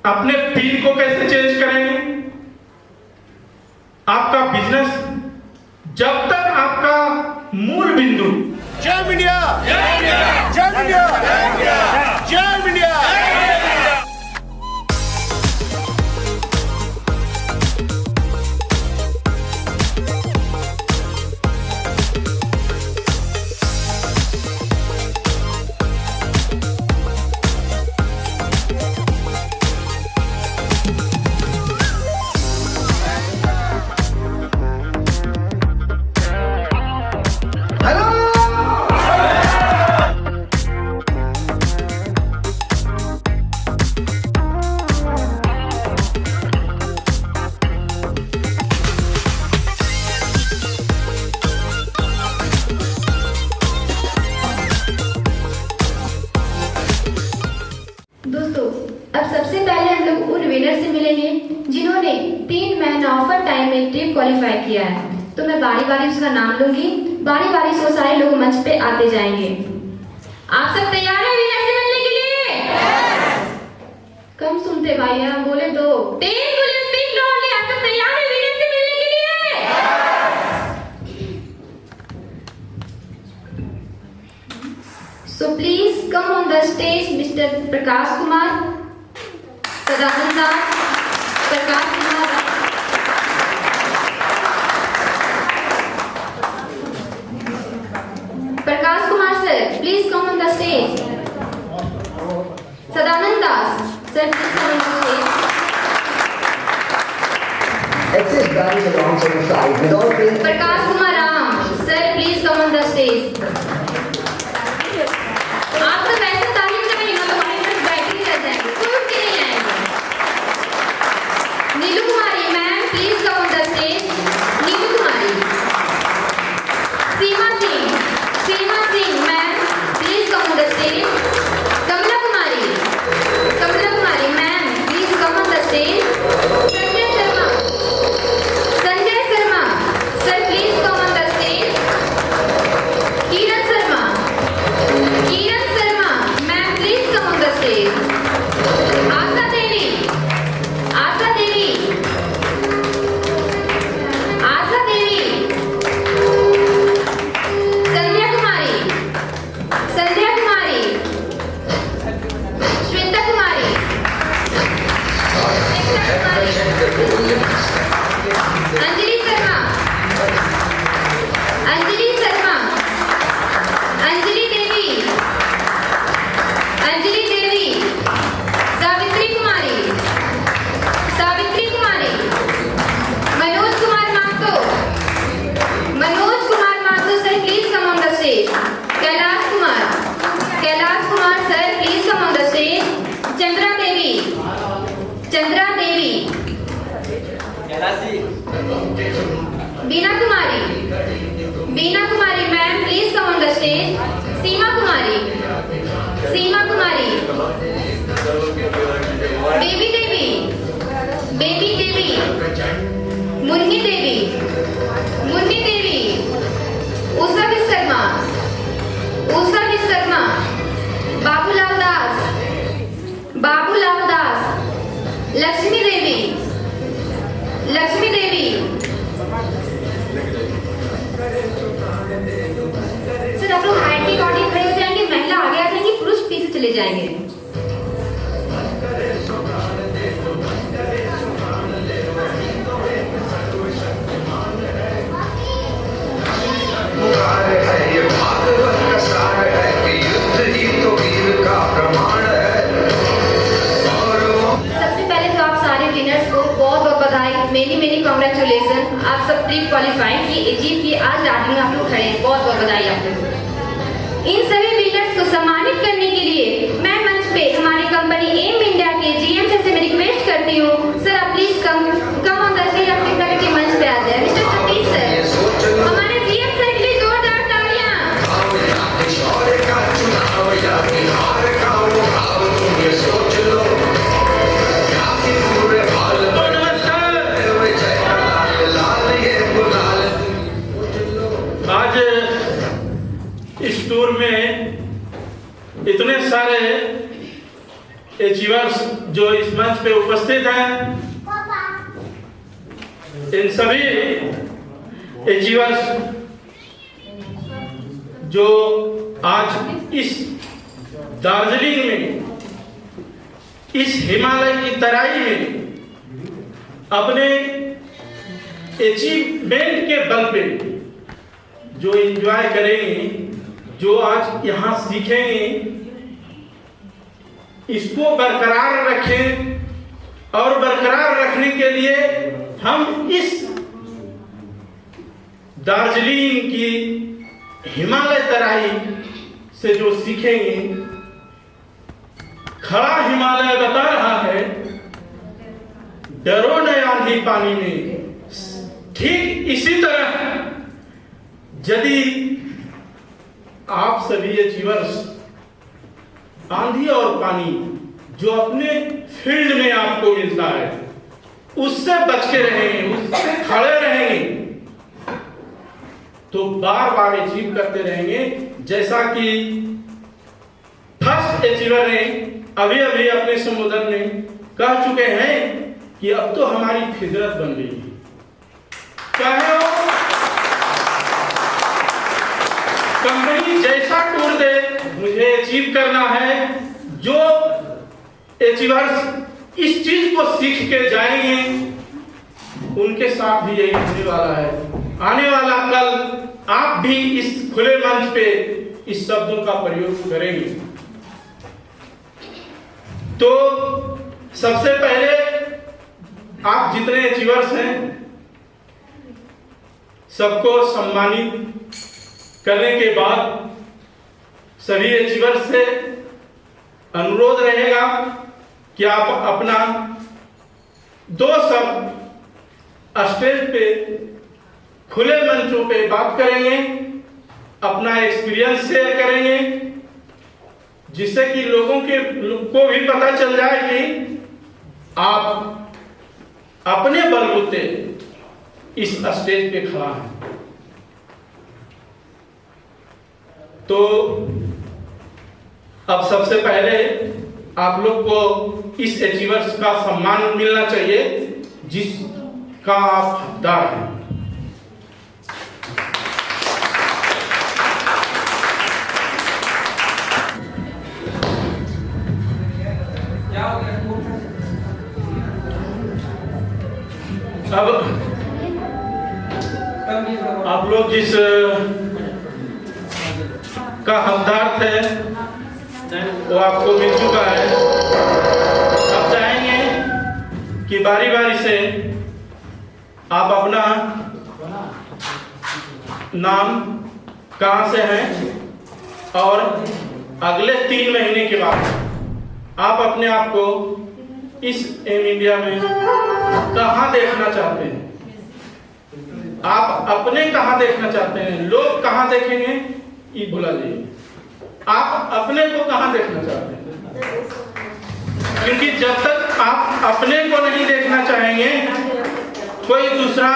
अपने पिन को कैसे चेंज करेंगे? आपका बिजनेस जब तक आपका मूल बिंदु जय इंडिया, जय इंडिया, जय इंडिया, जय इंडिया। दोस्तों, अब सबसे पहले हम लोग उन विनर से मिलेंगे जिन्होंने 3 महीना ऑफर टाइम में ट्रिप क्वालिफाई किया है। तो मैं बारी बारी उसका नाम लूंगी, बारी बारी से सारे लोग मंच पे आते जाएंगे। आप सब तैयार हैं विनर से मिलने के लिए? कम सुनते भाई, हम बोले तो तेज बोले, स्पीड लाउडली। आप सब तैयार हैं विनर से मिलने के लिए? So please come on the stage, Mr. Prakash Kumar, Sadananda, Prakash Kumar. Prakash Kumar sir, please come on the stage. Sadananda sir, please come on the stage. Access bands alongside the side without paying. Prakash Kumar Ram sir, please come on the stage. आप तो वैसे तारीफ करेंगे ना, तो हमारे पास बैठ ही रह जाएंगे, कोई उठ के नहीं आएंगे। Neelu Kumari ma'am, please come on the stage. Neelu Kumari. Seema Singh ma'am, please come on the stage. Kamla Kumari ma'am, please come on the stage. Sanjay Sharma sir, please come on the stage. Kiran Sharma ma'am, please come on the stage. Asha Devi Sandhya Kumari, Shweta Kumari, Anjali Sharma, Anjali Devi, Savitri Kumari, Manoj Kumar Mathur sir, please come on the stage. Kailash Kumar sir, please come on the stage. Chandra Devi, Bina Kumari ma'am, please come on the stage. Seema Kumari, Baby Devi, Munni Devi, Usha Vishwakarma, Babulal Das, Lakshmi Devi. Sir आप लोग height के according खड़े हो जाएंगे, महिला आगे आ जाएंगी, पुरुष पीछे चले जाएंगे। सबसे पहले तो आप सारे विनर्स को बहुत बहुत बधाई, मेनी कांग्रेचुलेसन। आप सब प्री क्वालिफाई की अचीव किए, आज दार्जिलिंग आप लोग खड़े हैं, बहुत बहुत बधाई आप लोगों को। इन सभी विनर्स को सम्मानित करने के लिए मैं मंच पे हमारी कंपनी एम इंडिया के जीएम सर से मैं रिक्वेस्ट करती हूँ, सर आप please come on the stage, अपने कमेटी मंच पे आ जाए। मिस्टर सतीश सर, हमारे जीएम सर के लिए जोरदार तालियां। इस टूर में इतने सारे अचीवर्स जो इस मंच पे उपस्थित हैं, इन सभी अचीवर्स जो आज इस दार्जिलिंग में, इस हिमालय की तराई में अपने अचीवमेंट के बल पे जो एंजॉय करेंगे, जो आज यहाँ सीखेंगे, इसको बरकरार रखें। और बरकरार रखने के लिए हम इस दार्जिलिंग की हिमालय तराई से जो सीखेंगे, खड़ा हिमालय बता रहा है डरो न आंधी पानी में। ठीक इसी तरह यदि आप सभी अचीवर्स आंधी और पानी जो अपने फील्ड में आपको मिलता है उससे बच के रहेंगे, उससे खड़े रहेंगे, तो बार बार अचीव करते रहेंगे। जैसा कि फर्स्ट अचीवर ने अभी अभी अपने संबोधन में कह चुके हैं कि अब तो हमारी फितरत बन गई है। चाहे वो कंपनी जैसा टूर दे, मुझे अचीव करना है। जो अचीवर्स इस चीज को सीख के जाएंगे उनके साथ भी यही होने वाला है। आने वाला कल आप भी इस खुले मंच पे इस शब्दों का प्रयोग करेंगे। तो सबसे पहले आप जितने अचीवर्स हैं सबको सम्मानित करने के बाद सभी अचीवर्स से अनुरोध रहेगा कि आप अपना 2 शब्द स्टेज पे खुले मंचों पे बात करेंगे, अपना एक्सपीरियंस शेयर करेंगे, जिससे कि लोगों को भी पता चल जाए कि आप अपने बलबूते इस स्टेज पे खड़ा है। तो अब सबसे पहले आप लोग को इस अचीवर्स का सम्मान मिलना चाहिए जिसका आप हकदार हैं। अब आप लोग जिस का हकदार थे वो आपको मिल चुका है। अब चाहेंगे कि बारी बारी से आप अपना नाम, कहां से हैं, और अगले 3 महीने के बाद आप अपने आप को इस एम इंडिया में कहां देखना चाहते हैं, आप अपने कहां देखना चाहते हैं, लोग कहां देखेंगे ये भुला जाइए, आप अपने को कहां देखना चाहते हैं। क्योंकि जब तक आप अपने को नहीं देखना चाहेंगे कोई दूसरा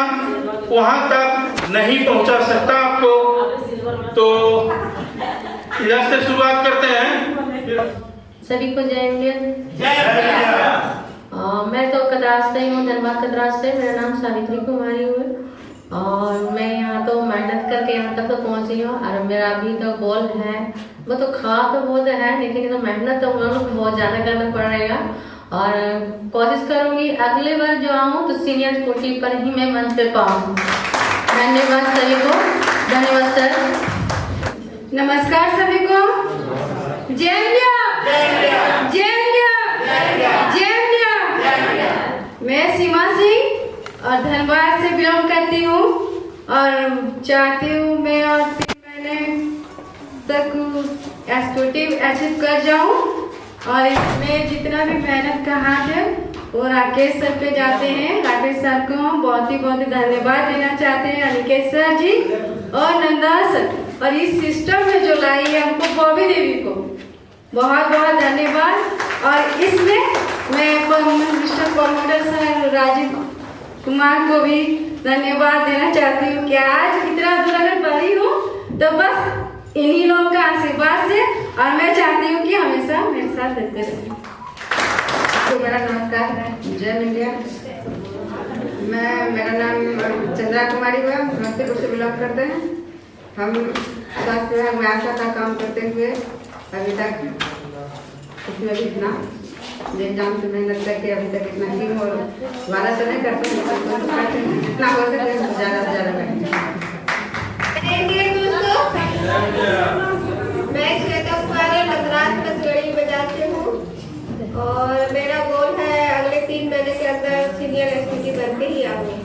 वहां तक नहीं पहुंचा सकता आपको। तो इधर से शुरुआत करते हैं। सभी को जय इंडिया। मैं तो कतरास से हूँ, धनबाद कतरास से। मेरा नाम सावित्री कुमारी है और मैं यहाँ तो मेहनत करके यहाँ तक तो पहुँची हूँ। और मेरा अभी तो गोल है, वो तो खा तो बहुत है लेकिन तो मेहनत तो बहुत ज़्यादा करना पड़ेगा। और कोशिश करूँगी अगले बार जो आऊँ तो सीनियर कोटि पर ही मैं मंच पे पाऊँ। धन्यवाद सभी को। धन्यवाद सर। नमस्कार सभी को। जय इंडिया, जय इंडिया, जय इंडिया। मैं सीमा सिंह और धनबाद से बिलोंग करती हूँ और चाहती हूँ मैं और 3 महीने तक एस्टोटिव अचीव कर जाऊँ। और इसमें जितना भी मेहनत का हाथ है वो राकेश सर पे जाते हैं। राकेश सर को हम बहुत ही धन्यवाद देना चाहते हैं, अनिकेत सर जी और नंदा सर, और इस सिस्टम में जो लाई है हमको बॉबी देवी को बहुत बहुत धन्यवाद। और इसमें मैं mister promoter sir Rajiv Kumar को भी धन्यवाद देना चाहती हूँ कि आज इतना दूर अगर बढ़ी हूँ तो बस इन्हीं लोगों का आशीर्वाद से, और मैं चाहती हूँ कि हमेशा मेरे साथ रहते रहें। तो मेरा नमस्कार है, जय इंडिया। मेरा नाम चंद्रा कुमारी हुआ, समस्तीपुर से बिलोंग करते हैं। हम स्वास्थ्य विभाग में आशा का काम करते हुए अभी तक उसमें भी इतना एग्जाम से मेहनत करके अभी तक इतना ही और वाला तो नहीं करते हैं, जितना हो सके ज़्यादा से ज़्यादा करेंगे। मैं श्वेता कुमारी मद्रास में सीढ़ी बजाती हूँ और मेरा गोल है अगले 3 महीने के अंदर सीनियर एसपी बनके ही आऊँगी।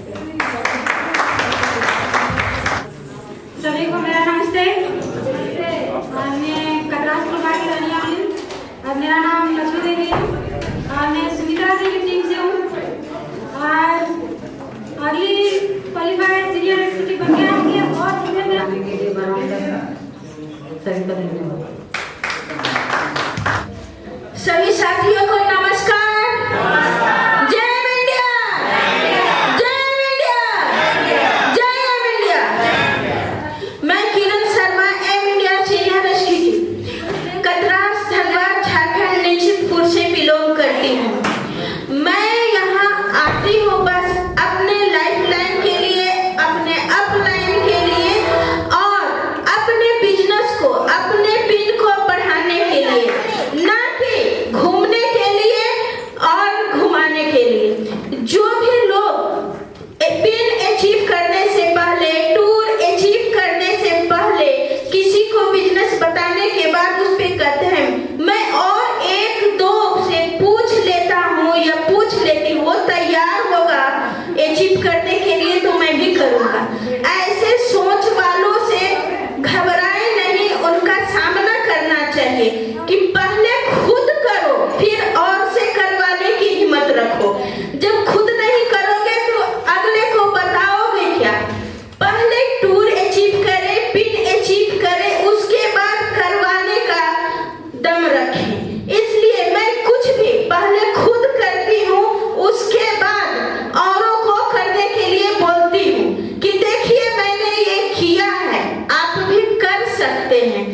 सभी को मेरा नमस्ते। और मैं कटरास प्रभा की रहने वाली हूँ और मेरा नाम लक्ष्मी देवी है और मैं सुनीता देवी टीम से हूँ और अगली क्वालिफाइड सीनियर एसपी बन के आएंगे और इसमें मेरा सभी साथियों को नमस्कार। जय इंडिया, जय इंडिया, जय इंडिया। मैं किरण शर्मा एम India senior SP Katras Dhanbad Jharkhand Nishchitpur से बिलोंग करती हूँ। मैं यहाँ आती हूँ बस अपने लाइफलाइन के लिए, अपने अपलाइन के लिए और अपने बिजनेस को, अपने पिन को बढ़ाने के लिए, ना कि घूमने के लिए और घुमाने के लिए। जो भी लोग पिन अचीव करने से पहले, टूर अचीव करने से पहले किसी को बिजनेस बताने के बाद उस पे कहते हैं मैं और 1-2 से पूछ लेता हूँ या पूछ लेती हूँ, वो तैयार होगा अचीव करने के लिए तो मैं भी करूँगा। ऐसे सोच वालों से घबराए नहीं, उनका सामना करना चाहिए कि पहले खुद करो फिर और से करवाने की हिम्मत रखो। जब खुद नहीं करोगे तो अगले को बताओगे क्या? पहले टूर अचीव करे, पिन अचीव करे, उसके बाद करवाने का दम रखें। इसलिए मैं कुछ भी पहले खुद करती हूँ, उसके बाद औरों को करने के लिए बोलती हूँ कि देखिए मैंने ये किया है, आप भी कर सकते हैं।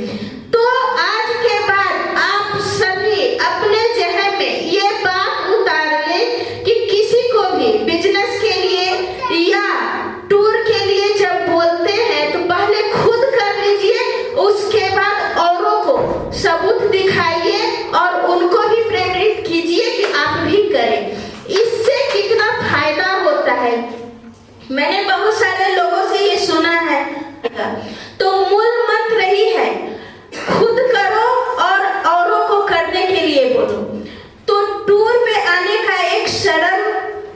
तो आज के बाद आप सभी अपने जहन में ये बात उतार लें कि किसी को भी बिजनेस के लिए या टूर के लिए जब बोलते हैं तो पहले खुद कर लीजिए, उसके बाद औरों को सबूत दिखाइए और उनको भी प्रेरित कीजिए कि आप भी करें। इससे कितना फायदा होता है, मैंने बहुत सारे लोगों से ये सुना है। तो मूल मंत्र रही है खुद करो और औरों को करने के लिए बोलो। तो टूर पे आने का एक सरल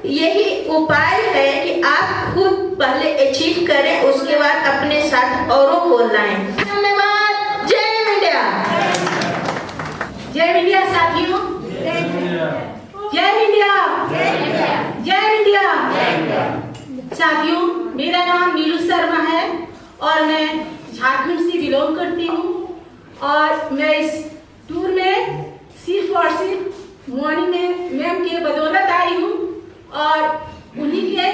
यही उपाय है कि आप खुद पहले अचीव करें, उसके बाद अपने साथ औरों को लाएं। धन्यवाद। जय इंडिया। जय इंडिया साथियों, जय इंडिया, जय इंडिया। साथियों, मेरा नाम नीलू शर्मा है और मैं झारखंड से बिलोंग करती हूँ और मैं इस टूर में सिर्फ और सिर्फ मोनी में मैम के बदौलत आई हूँ और उन्हीं के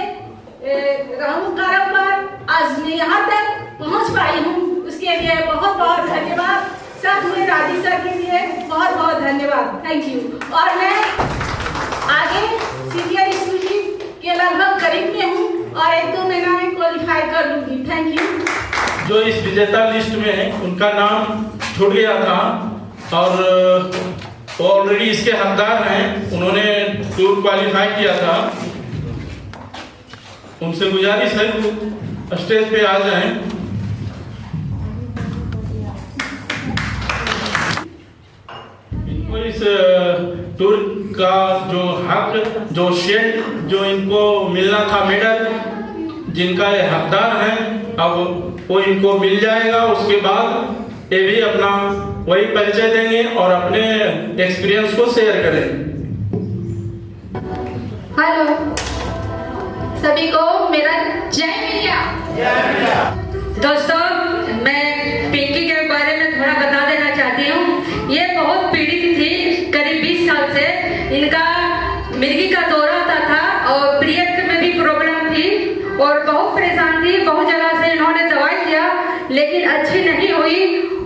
रहनुमाई पर आज मैं यहाँ तक पहुँच पाई हूँ। उसके लिए बहुत बहुत धन्यवाद। साथ में राजी सर के लिए बहुत बहुत धन्यवाद। Thank you. और मैं आगे सीनियर एसपी के लगभग करीब में हूँ और 1-2 महीना में क्वालिफाई कर लूँगी। Thank you. जो इस विजेता लिस्ट में है उनका नाम छूट गया था और वो ऑलरेडी इसके हकदार हैं, उन्होंने टूर क्वालिफाई किया था। उनसे गुजारिश है वो स्टेज पे आ जाएं। इनको इस टूर का जो हक, जो शेड जो इनको मिलना था, मेडल जिनका ये हकदार हैं, अब वो इनको मिल जाएगा। उसके बाद ये भी अपना वही परिचय देंगे और अपने एक्सपीरियंस को शेयर करें। हेलो सभी को मेरा जय इंडिया। दोस्तों, मैं पिंकी के बारे में थोड़ा बता देना चाहती हूँ। ये बहुत पीड़ित थी, करीब 20 साल से इनका मिर्गी का दौरा होता था और पीरियड में भी प्रॉब्लम थी और बहुत परेशान थी। बहुत जगह से इन्होंने दवाई किया लेकिन अच्छी नहीं हुई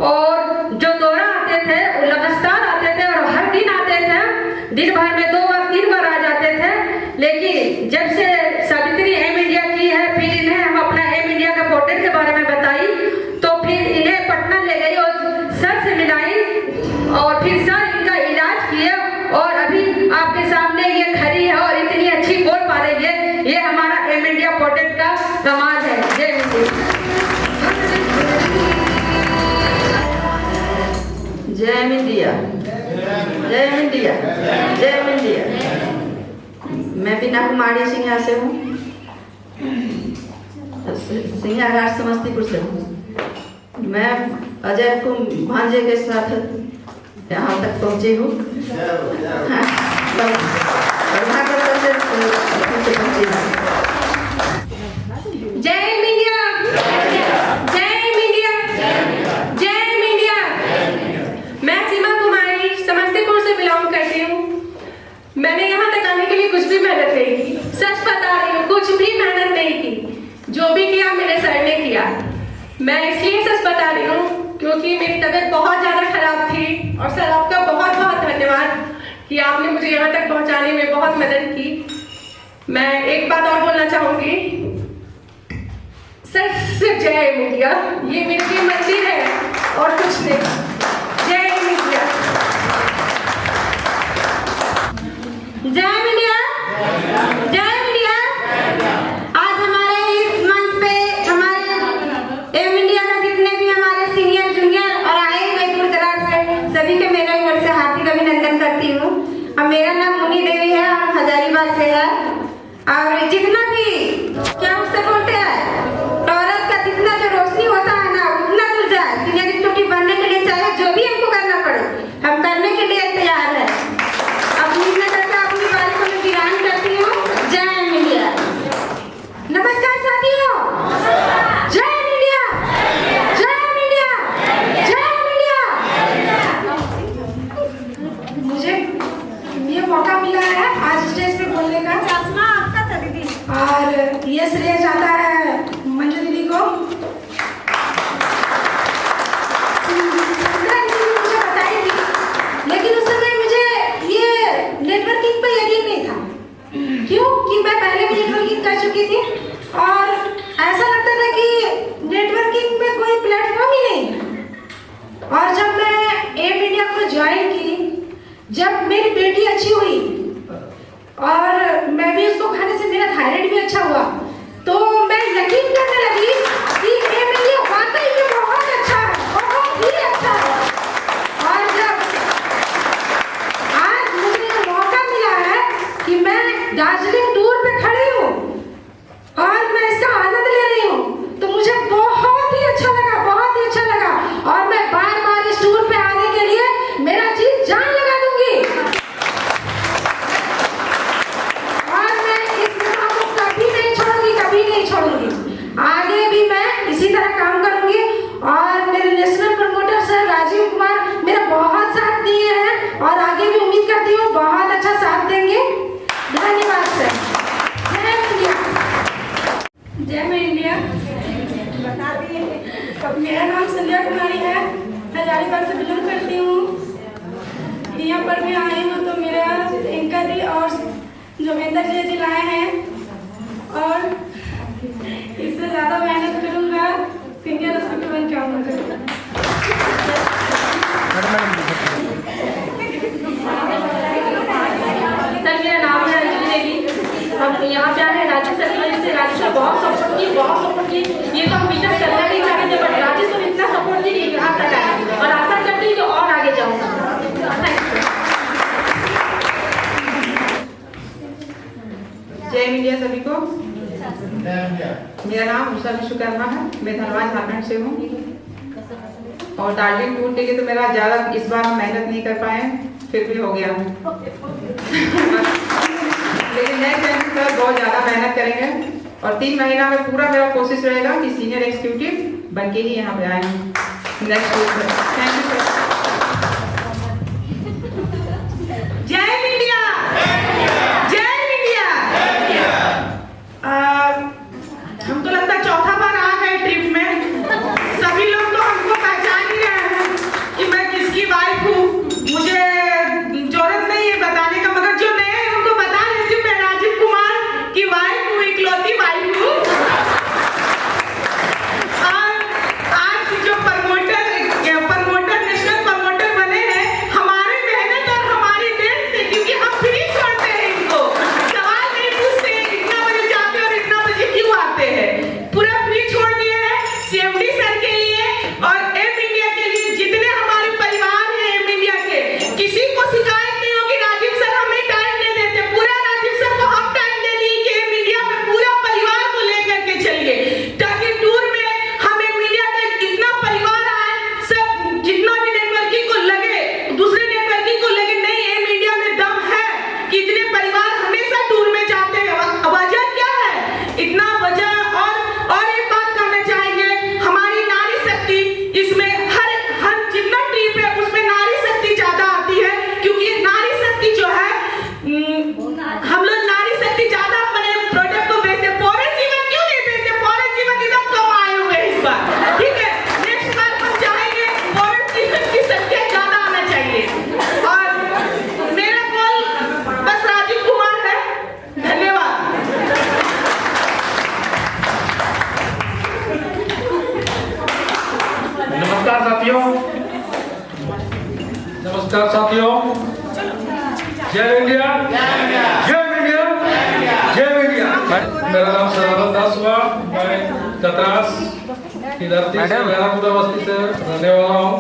और जो दौरा आते थे वो लगातार आते थे और हर दिन आते थे। दिन भर में 2 और 3 बार आ जाते थे, लेकिन जब से सावित्री एम इंडिया की है, फिर इन्हें हम अपना एम इंडिया का पोर्टल के बारे में बताई, तो फिर इन्हें पटना ले गई और सर से मिलाई और फिर सर इनका इलाज किए और अभी आपके सामने ये खड़ी है और इतनी अच्छी बोल पा रही है। ये हमारा एम इंडिया पोर्टल का कमाल है। जय हिंद, जय इंडिया, जय इंडिया, जय इंडिया। मैं बीना कुमारी सिंह से हूँ, सिंहाघाट समस्तीपुर से हूँ। मैं अजय भांजे के साथ यहाँ तक पहुँची हूँ। जय इंडिया, जय इंडिया, जय इंडिया। मैं सीमा कुमारी समस्तीपुर से बिलोंग करती हूँ। मैंने यहाँ तक आने के लिए कुछ भी मेहनत नहीं की, सच बता रही हूँ, कुछ भी मेहनत नहीं की। जो भी किया मेरे सर ने किया। मैं इसलिए सच बता रही हूँ क्योंकि मेरी तबीयत बहुत ज़्यादा खराब थी और सर आपका बहुत बहुत धन्यवाद कि आपने मुझे यहाँ तक पहुँचाने में बहुत मदद की। मैं एक बात और बोलना चाहूँगी, सर सिर्फ जय इंडिया, ये मेरे लिए मंदिर है और कुछ नहीं। जय इंडिया, जय इंडिया, जय इंडिया। आज हमारे इस मंच पे हमारे एम इंडिया का जितने भी हमारे सीनियर जूनियर और आए हुए दूर दराज से सभी के मेरे घर से हार्दिक अभिनंदन करती हूँ। और मेरा नाम मुनी देवी है और हजारीबाग से है। और जितना भी क्या उससे बोलते हैं, टॉरस का जितना जो रोशनी होता है ना, उतना दूर जाए। सीनियर स्टूडेंट बनने के लिए चाहे जो भी हमको करना पड़े, हम करने के लिए तैयार है। अपनी नजर से अपनी बात को मैं वीरान करती हूँ। जय इंडिया। नमस्कार साथियों, जय इंडिया, जय इंडिया, जय इंडिया। मुझे ये मौका मिला है आज स्टेज पे बोलने का, और ये श्रेय जाता है मंजू दीदी को। मुझे बताई थी, लेकिन उस समय मुझे ये नेटवर्किंग पे यकीन नहीं था। क्यों कि मैं पहले भी नेटवर्किंग कर चुकी थी और ऐसा लगता था कि नेटवर्किंग में कोई प्लेटफॉर्म ही नहीं है। और जब मैं एम इंडिया को ज्वाइन की, जब मेरी बेटी अच्छी हुई और मैं भी उसको खाने से मेरा थायराइड भी अच्छा हुआ, तो मैं यकीन करने लगी कि एम इंडिया वाकई में बहुत अच्छा है, बहुत ही अच्छा है। और जब आज मुझे मौका मिला है कि मैं दार्जिलिंग टूर पे खड़ी हूँ और मैं इसका आनंद ले रही हूँ, तो मुझे बहुत ही अच्छा लगा, बहुत ही अच्छा लगा। और मैं बार बार इस टूर पे आने के लिए मेरा जी जान लगा दूंगी। और मैं इस काम को कभी नहीं छोड़ूंगी, कभी नहीं छोड़ूंगी। आगे भी मैं इसी तरह काम करूंगी। और मेरे national promoter sir Rajiv Kumar मेरा बहुत साथ दिए हैं और आगे भी उम्मीद करती हूँ बहुत अच्छा साथ देंगे। धन्यवाद सर। जय इंडिया, जय इंडिया। बता दिए, मेरा नाम संध्या कुमारी है, हजारीबाग से बिलोंग करती हूँ। यहाँ पर भी आई हूँ तो मेरा इनका दी और जोगिंदर जी लाए हैं और इससे ज़्यादा मेहनत करूँगा, सीनियर हॉस्पिटल में काम करूँगा। सर मेरा नाम है अंजलि देवी। हम यहाँ पे आए राज्य सरकार से, राज्य सर बहुत सपोर्ट की, बहुत सपोर्ट की। ये तो हम बिना करना नहीं चाहते थे, बट राज्य सर इतना सपोर्ट की कि यहाँ तक आए और आशा करती हूँ कि और आगे जाऊँगा। जय इंडिया सभी को। मेरा नाम उषा विश्वकर्मा है, मैं धनबाद झारखंड से हूँ। और दार्जिलिंग टूर के लिए तो मेरा ज़्यादा इस बार हम मेहनत नहीं कर पाए, फिर भी हो गया। लेकिन नेक्स्ट टाइम सर बहुत ज़्यादा मेहनत करेंगे और 3 महीना में पूरा मेरा कोशिश रहेगा कि सीनियर एग्जीक्यूटिव बन के ही यहाँ पे आए नेक्स्ट टूर पर। Thank you sir. जय इंडिया, जय इंडिया। हमको लगता है चौथा बार आ गए ट्रिप में। सभी लोग तो हमको पहचान ही रहे हैं कि मैं किसकी वाइफ हूँ। मुझे जरूरत नहीं है बताने का जय इंडिया, जय इंडिया, जय इंडिया। मेरा नाम सदानंद दास हुआ। मैं चतरास की धरती से मेहरापुरा बस्ती से रहने वाला हूँ।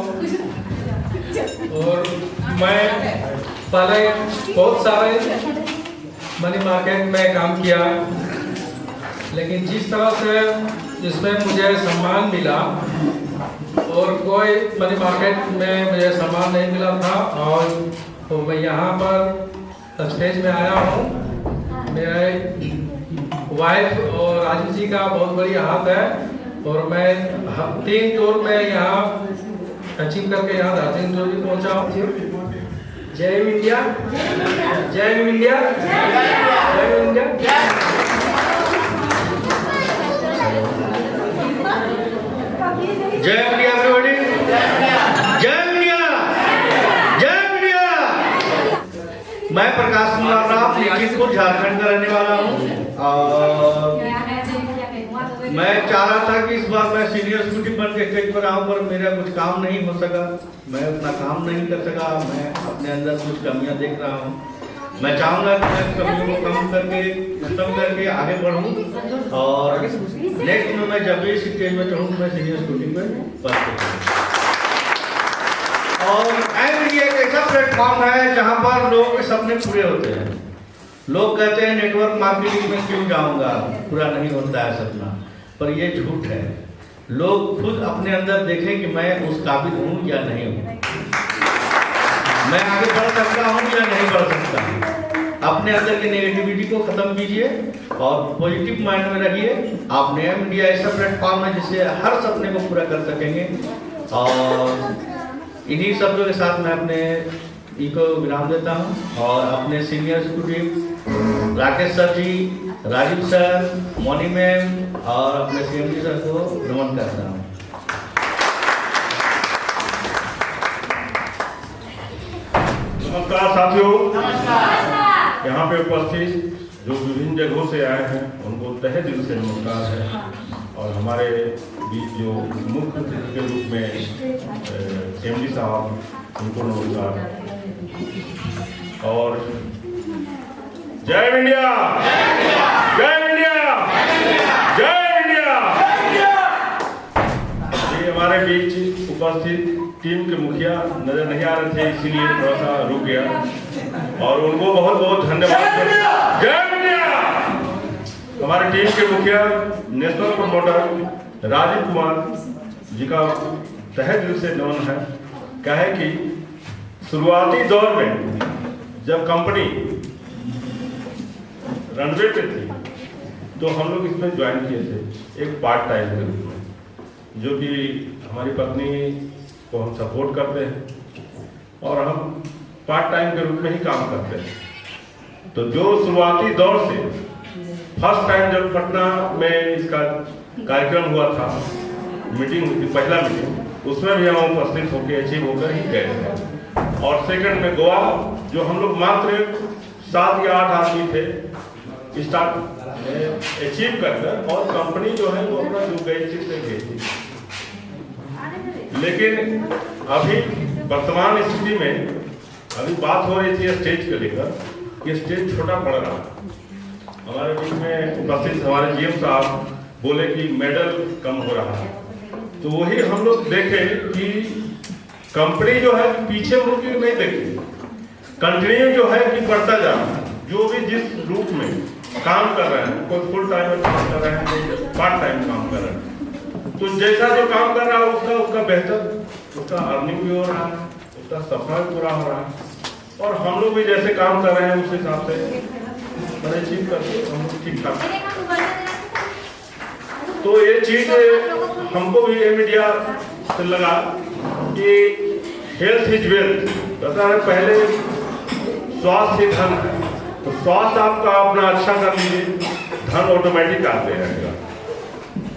और मैं पहले बहुत सारे मनी मार्केट में काम किया, लेकिन जिस तरह से इसमें मुझे सम्मान मिला और कोई मनी मार्केट में मुझे सम्मान नहीं मिला था, और तो मैं यहाँ पर स्टेज में आया हूँ। मेरे वाइफ और राजीव जी का बहुत बड़ी हाथ है, और मैं 3 टूर में यहाँ अचीव करके यहाँ दार्जिलिंग टूर भी पहुँचा हूँ। जय इंडिया, जय इंडिया, जय इंडिया। जय इंडिया एवरीबॉडी, जय इंडिया, जय इंडिया। मैं प्रकाश कुमार राव लखीमपुर झारखंड का रहने वाला हूँ, और मैं चाह रहा था कि इस बार मैं सीनियर एक्जीक्यूटिव बन के स्टेज पर आऊँ, पर मेरा कुछ काम नहीं हो सका। मैं अपना काम नहीं कर सका। मैं अपने अंदर कुछ कमियां देख रहा हूँ। मैं चाहूँगा कि मैं कमियों को कम करके खत्म करके आगे बढ़ूँ, और नेक्स्ट में मैं जब भी इस स्टेज में चढ़ूँ मैं सीनियर एक्जीक्यूटिव में बन सकूँ। और एमईडिया एक ऐसा प्लेटफॉर्म है जहाँ पर लोगों के सपने पूरे होते हैं। लोग कहते हैं नेटवर्क मार्केटिंग में क्यों जाऊँगा, पूरा नहीं होता है सपना, पर ये झूठ है। लोग खुद अपने अंदर देखें कि मैं उस काबिल हूँ या नहीं हूँ, मैं आगे बढ़ सकता हूँ या नहीं बढ़ सकता। अपने अंदर की नेगेटिविटी को खत्म कीजिए और पॉजिटिव माइंड में रहिए। आप नया मीडिया ऐसा प्लेटफॉर्म है जिससे हर सपने को पूरा कर सकेंगे। और इन्हीं शब्दों के साथ मैं अपने को विराम देता हूँ, और अपने सीनियर एक्जीक्यूटिव राकेश सर जी, राजीव सर, मोनी मैम और अपने सीएमडी सर को नमन करता हूँ। नमस्कार साथियों, यहाँ पे उपस्थित जो विभिन्न जगहों से आए हैं उनको तहे दिल से नमस्कार है। और हमारे बीच जो मुख्य अतिथि के रूप में एमडी साहब, उनको नमस्कार। और जय इंडिया, जय इंडिया, जय इंडिया। ये हमारे बीच उपस्थित टीम के मुखिया नजर नहीं आ रहे थे, इसीलिए थोड़ा सा रुक गया, और उनको बहुत बहुत धन्यवाद। जय इंडिया। हमारे टीम के मुखिया नेशनल प्रमोटर राजीव कुमार जी का तहे दिल से नमन है। क्या है कि शुरुआती दौर में जब कंपनी रनवे पे थी तो हम लोग इसमें ज्वाइन किए थे एक पार्ट टाइम के रूप में, जो कि हमारी पत्नी को हम सपोर्ट करते हैं और हम पार्ट टाइम के रूप में ही काम करते हैं। तो जो शुरुआती दौर से फर्स्ट टाइम जब पटना में इसका कार्यक्रम हुआ था, मीटिंग हुई थी, पहला मीटिंग, उसमें भी हम उपस्थित होकर अचीव होकर ही गए थे। और सेकंड में गोवा, जो हम लोग मात्र 7 या 8 आदमी थे स्टार्ट अचीव कर, और कंपनी जो है वो अपना जो गई थी से गई थी। लेकिन अभी वर्तमान स्थिति में अभी बात हो रही थी स्टेज को लेकर कि स्टेज छोटा पड़ रहा है। हमारे बीच में उपस्थित हमारे जीएम साहब बोले कि मेडल कम हो रहा है, तो वही हम लोग देखे कि कंपनी जो है पीछे मुड़ के नहीं देखती, कंटिन्यू जो है कि बढ़ता जा रहा है। जो भी जिस रूप में काम कर रहे हैं, कोई फुल टाइम में काम कर रहे हैं, कोई पार्ट टाइम काम कर रहे हैं, तो जैसा जो काम कर रहा है उसका बेहतर उसका अर्निंग भी हो रहा है, उसका सफर भी पूरा हो रहा है। और हम लोग भी जैसे काम कर रहे हैं उस हिसाब से बड़े चीज करके हम लोग ठीक ठाक। तो ये चीज हमको भी ये मीडिया से लगा कि हेल्थ इज वेल्थ, पता है पहले स्वास्थ्य धन है, तो स्वास्थ्य आपका अपना अच्छा कर लीजिए, धन ऑटोमेटिक आते रहेगा।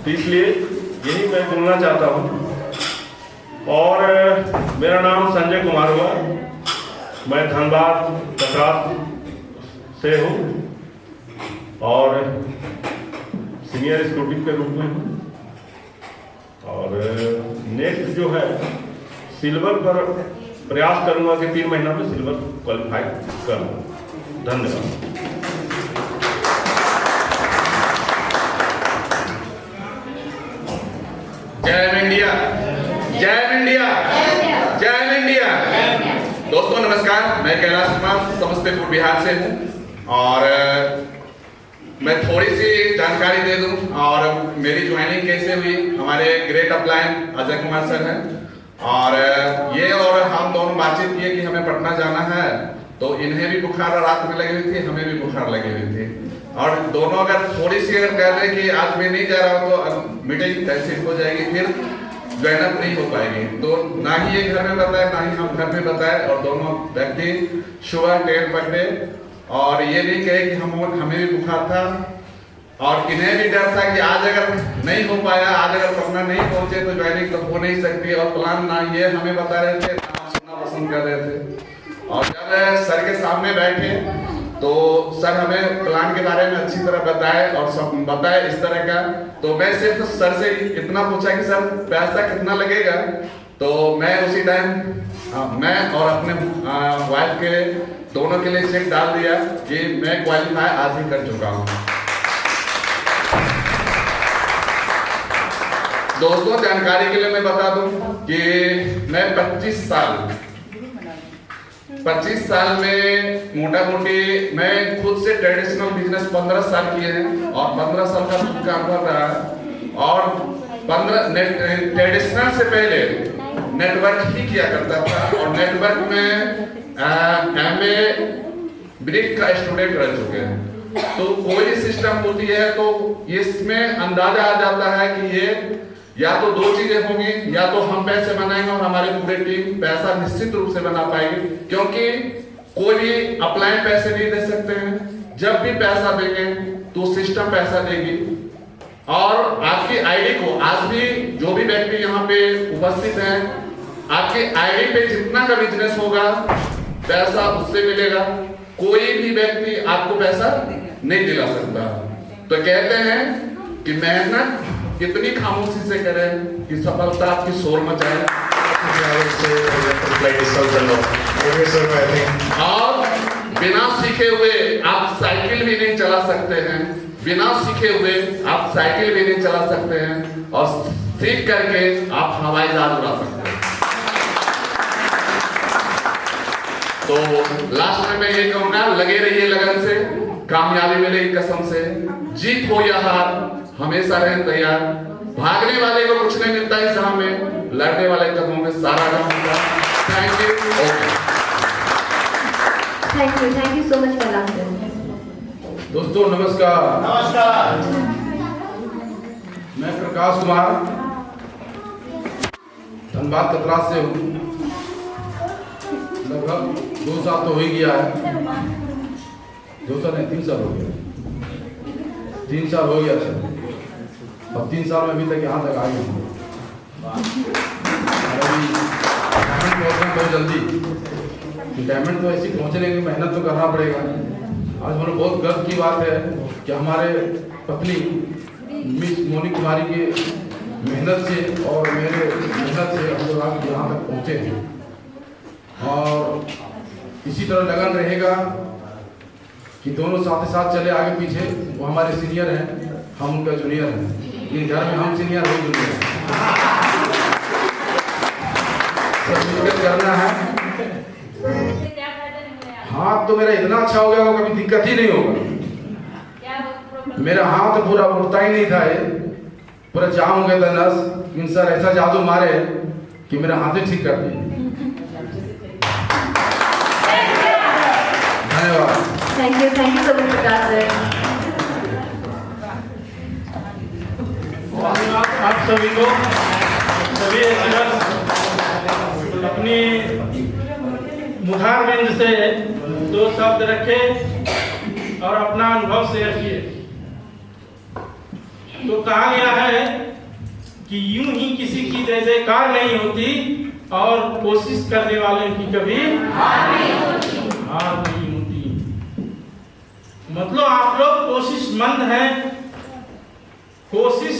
तो इसलिए यही मैं बोलना चाहता हूँ। और मेरा नाम संजय कुमार हुआ, मैं धनबाद चतरास से हूँ और सीनियर एक्जीक्यूटिव के रूप में हूँ। और नेक्स्ट जो है सिल्वर पर प्रयास करूंगा कि 3 महीना में सिल्वर क्वालिफाई कर लूँ। धन्यवाद। जय इंडिया, जय इंडिया, जय इंडिया। दोस्तों नमस्कार, मैं कैलाश कुमार समस्तीपुर बिहार से हूँ और मैं थोड़ी सी जानकारी दे दूं और मेरी ज्वाइनिंग कैसे हुई। हमारे great upline Ajay Kumar sir हैं और हम दोनों बातचीत किए कि हमें पटना जाना है, तो इन्हें भी बुखार रात में लगी हुई थी, हमें भी बुखार लगी हुई थी और दोनों अगर थोड़ी सी अगर कह रहे कि आज मैं नहीं जा रहा हूँ तो मीटिंग कैंसिल हो जाएगी, फिर ज्वाइन अप नहीं हो पाएगी। तो ना ही ये घर में बताए ना ही हम घर में बताए और दोनों व्यक्ति सुबह ट्रेन पकड़े और ये नहीं कहे कि हमें भी बुखार था और इन्हें भी डर था कि आज अगर नहीं हो पाया, आज अगर पटना नहीं पहुंचे तो ज्वाइनिंग तो हो नहीं सकती और प्लान ना ये हमें बता रहे थे ना सुनना पसंद कर रहे थे। और जब सर के सामने बैठे तो सर हमें प्लान के बारे में अच्छी तरह बताए और सब बताए इस तरह का। तो मैं सिर्फ सर से इतना पूछा कि सर पैसा कितना लगेगा, तो मैं उसी टाइम मैं और अपने वाइफ के दोनों के लिए चेक डाल दिया कि मैं क्वालिफाई आज ही कर चुका हूँ। दोस्तों जानकारी के लिए मैं बता दूं कि मैं 25 साल में मोटा मोटी मैं खुद से ट्रेडिशनल बिजनेस 15 साल किए हैं और 15 साल का खुद का अनुभव रहा है और 15 ट्रेडिशनल से पहले नेटवर्क ही किया करता था और नेटवर्क में MA ब्रिक का स्टूडेंट रह चुके हैं। तो कोई भी सिस्टम होती है तो इसमें अंदाजा आ जाता है कि ये या तो दो चीजें होंगी, या तो हम पैसे बनाएंगे और हमारी पूरी टीम पैसा निश्चित रूप से बना पाएगी, क्योंकि कोई भी अपलाइन पैसे नहीं दे सकते हैं। जब भी पैसा देंगे तो सिस्टम पैसा देगी और आपकी आईडी को आज भी जो भी व्यक्ति यहाँ पे उपस्थित हैं, आपकी आईडी पे जितना का बिजनेस होगा पैसा उससे मिलेगा। कोई भी व्यक्ति आपको पैसा नहीं दिला सकता। तो कहते हैं कि मेहनत कितनी खामोशी से करें कि सफलता आपकी शोर मचाए। और बिना सीखे हुए आप साइकिल भी नहीं चला सकते हैं, बिना सीखे हुए आप साइकिल भी नहीं चला सकते हैं और सीख करके आप हवाई जहाज उड़ा सकते हैं। तो लास्ट में मैं ये कहूंगा, लगे रहिए लगन से, कामयाबी मिलेगी कसम से। जीत हो या हार हमेशा रहें तैयार। भागने वाले को कुछ नहीं मिलता इस राह में, लड़ने वाले कदमों में सारा राह मिलता है। Thank you. Thank you so much Kailash sir. दोस्तों नमस्कार। नमस्कार। मैं प्रकाश कुमार धनबाद कतरास से हूँ। लगभग 2 साल तो हो ही गया है, 2 साल नहीं 3 साल हो गया, 3 साल हो गया सर। और 3 साल में अभी तक यहाँ तक आए हैं। बहुत जल्दी डायमंड तो ऐसी पहुँचने की मेहनत तो करना पड़ेगा। आज हमें बहुत गर्व की बात है कि हमारे पत्नी मिस मोनी कुमारी के मेहनत से और मेरे मेहनत से हम लोग आज यहाँ तक पहुँचे हैं और इसी तरह लगन रहेगा कि दोनों साथ ही साथ चले आगे पीछे। वो हमारे सीनियर हैं, हम उनका जूनियर हैं। ये घर में हम सीनियर हो जूनियर सब मिलकर करना है। हाथ तो मेरा इतना अच्छा हो गया होगा, कभी दिक्कत ही नहीं होगा। मेरा हाथ तो पूरा उड़ता ही नहीं था, ये पूरा जाम हो गया था नस। इन सर ऐसा जादू मारे कि मेरा हाथ ही ठीक कर दिए। धन्यवाद। Thank you so much Prakash sir. आप सभी को सभी अपनी मुखार बिंद से 2 शब्द रखे और अपना अनुभव शेयर किए। तो कहा गया है कि यूं ही किसी की जय जयकार नहीं होती और कोशिश करने वाले की कभी हार नहीं होती। मतलब आप लोग कोशिशमंद हैं, कोशिश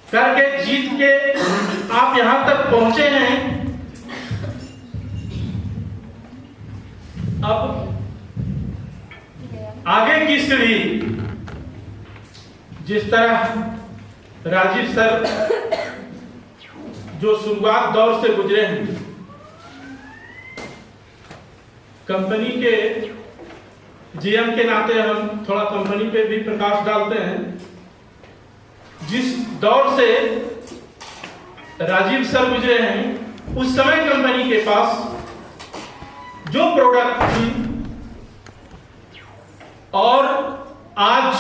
करके जीत के आप यहाँ तक पहुंचे हैं। अब आगे की सीढ़ी जिस तरह राजीव सर जो शुरुआत दौर से गुजरे हैं, कंपनी के जीएम के नाते हम थोड़ा कंपनी पे भी प्रकाश डालते हैं। जिस दौर से राजीव सर गुजरे हैं, उस समय कंपनी के पास जो प्रोडक्ट थी और आज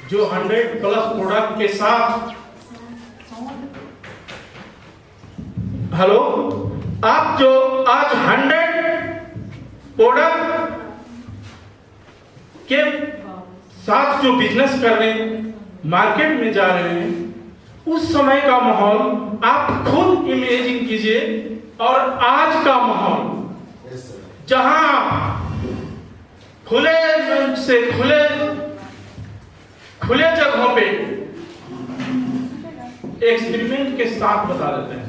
जो 100 प्लस प्रोडक्ट के साथ, हेलो, आप जो आज 100 प्रोडक्ट के साथ जो बिजनेस कर रहे हैं, मार्केट में जा रहे हैं, उस समय का माहौल आप खुद इमेजिन कीजिए और आज का माहौल जहां खुले मंच से खुले जगहों पे एक्सपेरिमेंट के साथ बता देते हैं,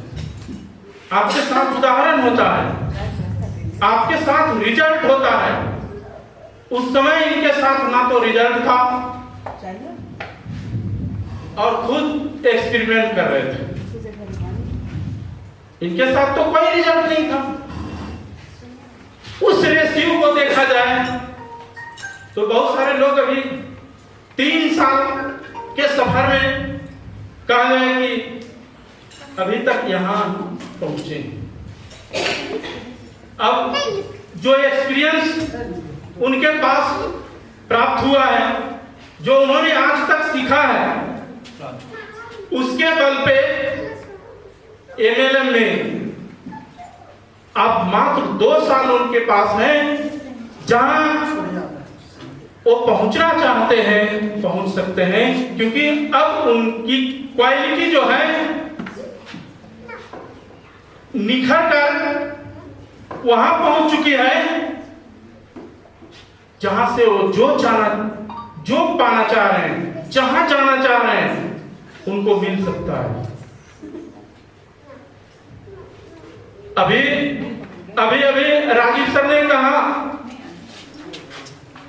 आपके साथ उदाहरण होता है, आपके साथ रिजल्ट होता है। उस समय इनके साथ ना तो रिजल्ट था और खुद एक्सपेरिमेंट कर रहे थे, इनके साथ तो कोई रिजल्ट नहीं था। उस रेशियो को देखा जाए तो बहुत सारे लोग अभी 3 साल के सफर में कहा जाए कि अभी तक यहां पहुंचे। अब जो एक्सपीरियंस उनके पास प्राप्त हुआ है, जो उन्होंने आज तक सीखा है, उसके बल पे एमएलएम में अब मात्र 2 साल उनके पास हैं, जहां वो पहुंचना चाहते हैं पहुंच सकते हैं, क्योंकि अब उनकी क्वालिटी जो है निखर कर वहां पहुंच चुकी है जहां से वो जो पाना चाह रहे हैं, जहां जाना चाह रहे हैं, उनको मिल सकता है। अभी राजीव सर ने कहा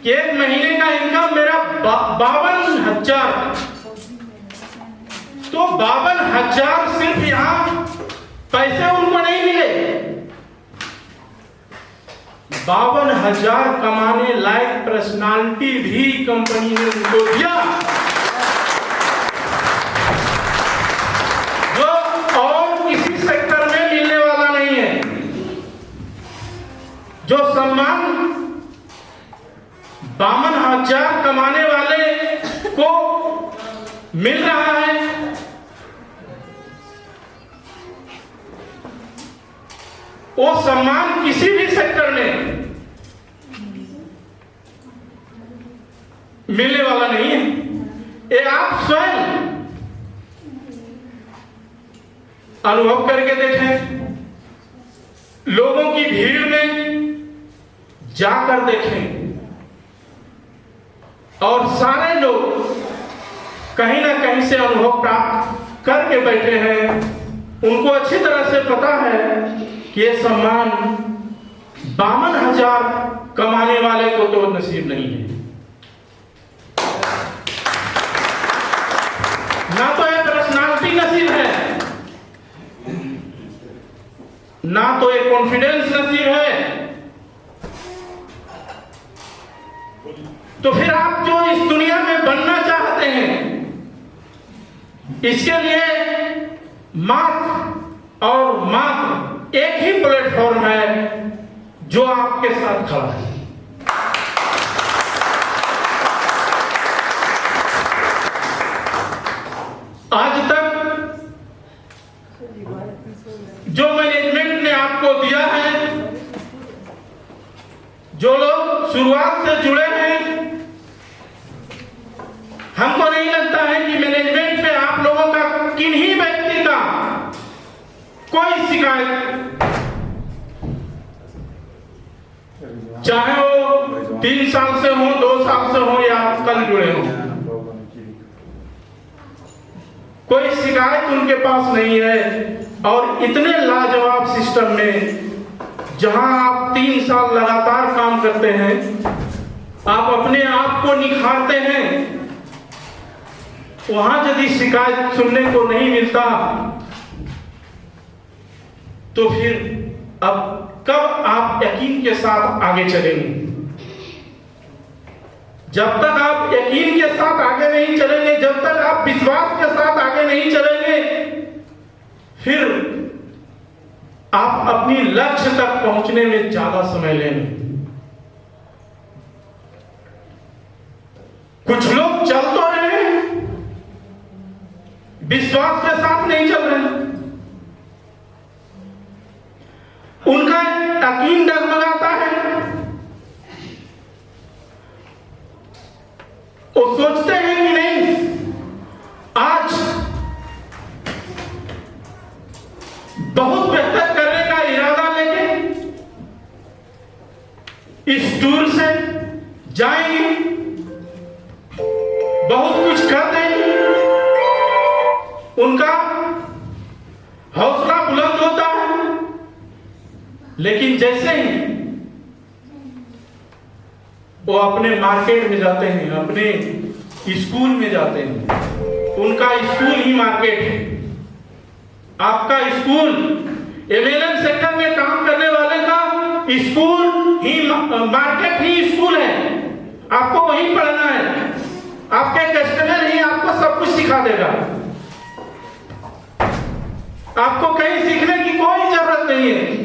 कि 1 महीने का इनकम मेरा 52,000, तो 52,000 सिर्फ यहां पैसे उनको नहीं मिले, 52,000 कमाने लायक पर्सनालिटी भी कंपनी ने उनको दिया, जो और किसी सेक्टर में मिलने वाला नहीं है। जो सम्मान 52,000 कमाने वाले को मिल रहा है, वो सम्मान किसी भी सेक्टर में मिलने वाला नहीं है। ये आप स्वयं अनुभव करके देखें, लोगों की भीड़ में जाकर देखें, और सारे लोग कहीं ना कहीं से अनुभव प्राप्त करके बैठे हैं। उनको अच्छी तरह से पता है कि ये सम्मान 52,000 कमाने वाले को तो नसीब नहीं है। ना तो ये पर्सनालिटी नसीब है, ना तो ये कॉन्फिडेंस नसीब है। तो फिर आप जो इस दुनिया में बनना चाहते हैं, इसके लिए मात्र और मात्र एक ही प्लेटफॉर्म है जो आपके साथ खड़ा है। आज तक जो मैनेजमेंट ने आपको दिया है, जो लोग शुरुआत से जुड़े हैं, हमको नहीं लगता है कि मैनेजमेंट पे आप लोगों का किन्हीं व्यक्ति का कोई शिकायत, चाहे वो 3 साल से हो, 2 साल से हो, या कल जुड़े हो, कोई शिकायत उनके पास नहीं है। और इतने लाजवाब सिस्टम में जहां आप 3 साल लगातार काम करते हैं, आप अपने आप को निखारते हैं, वहां यदि शिकायत सुनने को नहीं मिलता तो फिर अब कब आप यकीन के साथ आगे चलेंगे? जब तक आप यकीन के साथ आगे नहीं चलेंगे, जब तक आप विश्वास के साथ आगे नहीं चलेंगे, फिर आप अपनी लक्ष्य तक पहुंचने में ज्यादा समय लेंगे। कुछ लोग चल तो रहे हैं, विश्वास के साथ नहीं चल रहे हैं, उनका यकीन डगमगाता है, वो सोचते हैं कि नहीं आज बहुत बेहतर करने का इरादा लेके इस टूर से जाएंगे, बहुत कुछ कर देंगे, उनका हौसला बुलंद होता है। लेकिन जैसे ही वो अपने मार्केट में जाते हैं, अपने स्कूल में जाते हैं, उनका स्कूल ही मार्केट है। आपका स्कूल एमएलएम सेक्टर में काम करने वाले का स्कूल ही मार्केट ही स्कूल है। आपको वहीं पढ़ना है, आपके कस्टमर ही आपको सब कुछ सिखा देगा, आपको कहीं सीखने की कोई जरूरत नहीं है।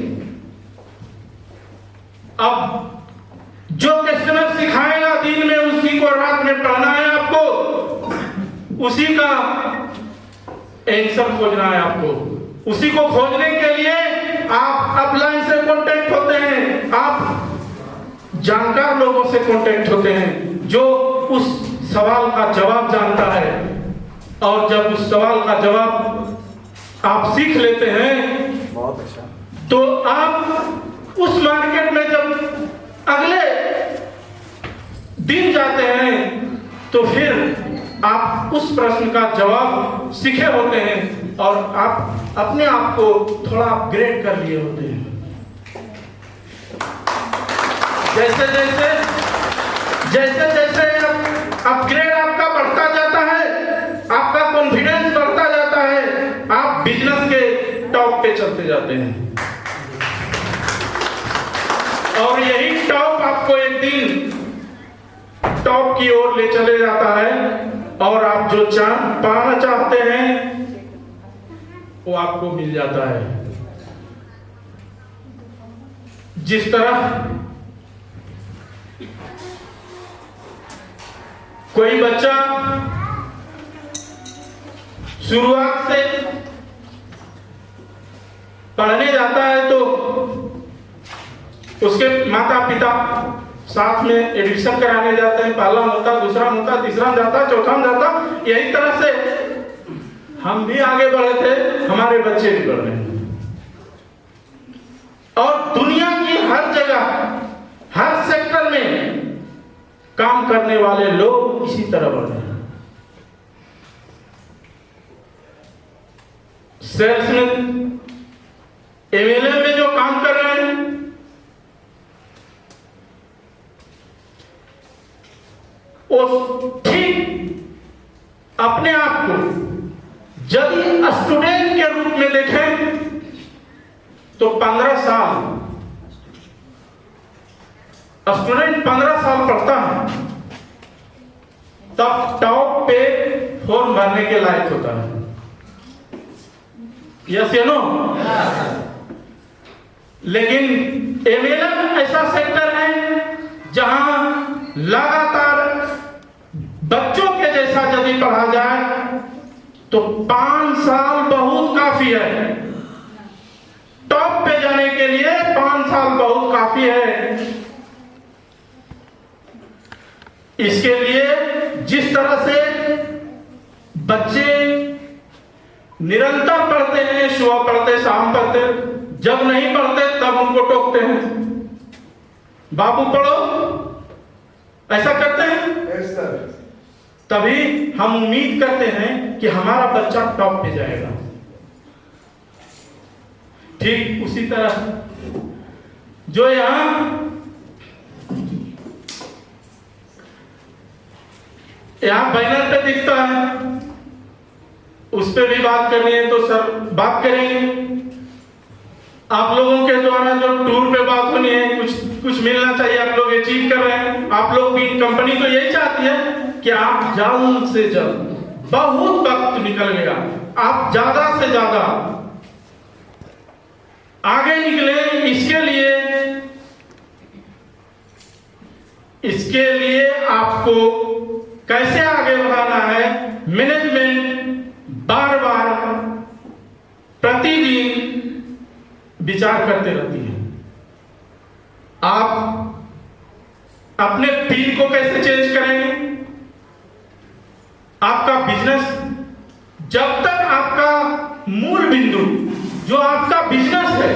अब जो कस्टमर सिखाएगा दिन में, उसी को रात में पढ़ना है आपको, उसी का आंसर खोजना है आपको। उसी को खोजने के लिए आप अपलाइन से कांटेक्ट होते हैं, आप जानकार लोगों से कांटेक्ट होते हैं जो उस सवाल का जवाब जानता है। और जब उस सवाल का जवाब आप सीख लेते हैं, बहुत अच्छा, तो आप उस मार्केट में जब अगले दिन जाते हैं तो फिर आप उस प्रश्न का जवाब सीखे होते हैं और आप अपने आप को थोड़ा अपग्रेड कर लिए होते हैं। जैसे जैसे अपग्रेड आपका बढ़ता जाता है, आपका कॉन्फिडेंस बढ़ता जाता है, आप बिजनेस के टॉप पे चलते जाते हैं। और यही टॉप आपको एक दिन टॉप की ओर ले चले जाता है और आप जो पाना चाहते हैं वो आपको मिल जाता है। जिस तरह कोई बच्चा शुरुआत से पढ़ने जाता है तो उसके माता पिता साथ में एडमिशन कराने जाते हैं, पहला होता, दूसरा होता, तीसरा जाता, चौथा जाता। यही तरह से हम भी आगे बढ़े थे, हमारे बच्चे भी बढ़ रहे हैं। और दुनिया की हर जगह, हर सेक्टर में काम करने वाले लोग इसी तरह बढ़ रहे हैं। सेल्स में, एमएलएम में जो काम कर रहे हैं, वो ठीक अपने आप को यदि स्टूडेंट के रूप में देखें तो 15 साल, स्टूडेंट 15 साल पढ़ता है तब टॉप पे फॉर्म भरने के लायक होता है। यस या नो? लेकिन एमएलएम ऐसा सेक्टर है जहां लगातार बच्चों के जैसा यदि पढ़ा जाए तो 5 साल बहुत काफी है। टॉप पे जाने के लिए 5 साल बहुत काफी है। इसके लिए जिस तरह से बच्चे निरंतर पढ़ते हैं, सुबह पढ़ते, शाम पढ़ते, जब नहीं पढ़ते तब उनको टोकते हैं, बाबू पढ़ो, ऐसा करते हैं। Yes sir. तभी हम उम्मीद करते हैं कि हमारा बच्चा टॉप पे जाएगा। ठीक उसी तरह जो यहाँ बैनर पे दिखता है उस पे भी बात करनी है तो सर बात करेंगे। आप लोगों के द्वारा जो टूर पे बात होनी है, कुछ मिलना चाहिए, आप लोग अचीव कर रहे हैं। आप लोग भी, कंपनी तो यही चाहती है कि आप जल्द से जल्द, बहुत वक्त निकल गया, आप ज्यादा से ज्यादा आगे निकले। इसके लिए आपको कैसे आगे बढ़ाना है, मैनेजमेंट बार बार प्रतिदिन विचार करते रहती है। आप अपने पिन को कैसे चेंज करेंगे? आपका बिजनेस, जब तक आपका मूल बिंदु जो आपका बिजनेस है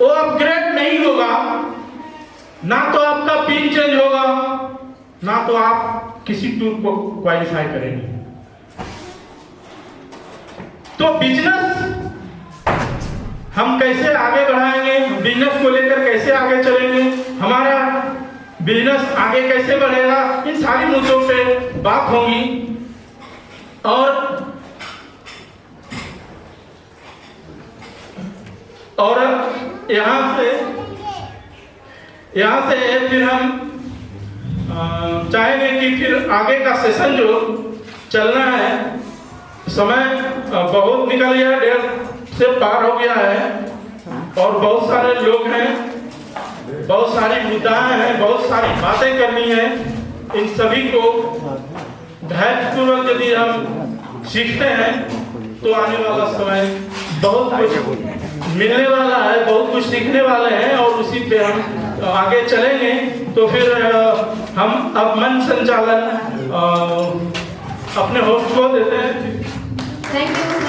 वो अपग्रेड नहीं होगा, ना तो आपका पिन चेंज होगा, ना तो आप किसी टूर को क्वालिफाई करेंगे। तो बिजनेस हम कैसे आगे बढ़ाएंगे, बिजनेस को लेकर कैसे आगे चलेंगे, हमारा बिजनेस आगे कैसे बढ़ेगा, इन सारी मुद्दों पे बात होगी। और यहाँ से फिर हम चाहेंगे कि फिर आगे का सेशन जो चलना है, समय बहुत निकल गया, 1.5 से पार हो गया है और बहुत सारे लोग हैं, बहुत सारी मुद्दाएं हैं, बहुत सारी बातें करनी है। इन सभी को धैर्यपूर्वक यदि हम सीखते हैं तो आने वाला समय बहुत कुछ मिलने वाला है, बहुत कुछ सीखने वाले हैं और उसी पे हम आगे चलेंगे। तो फिर हम अब मन संचालन अपने होस्ट को देते हैं। Thank you.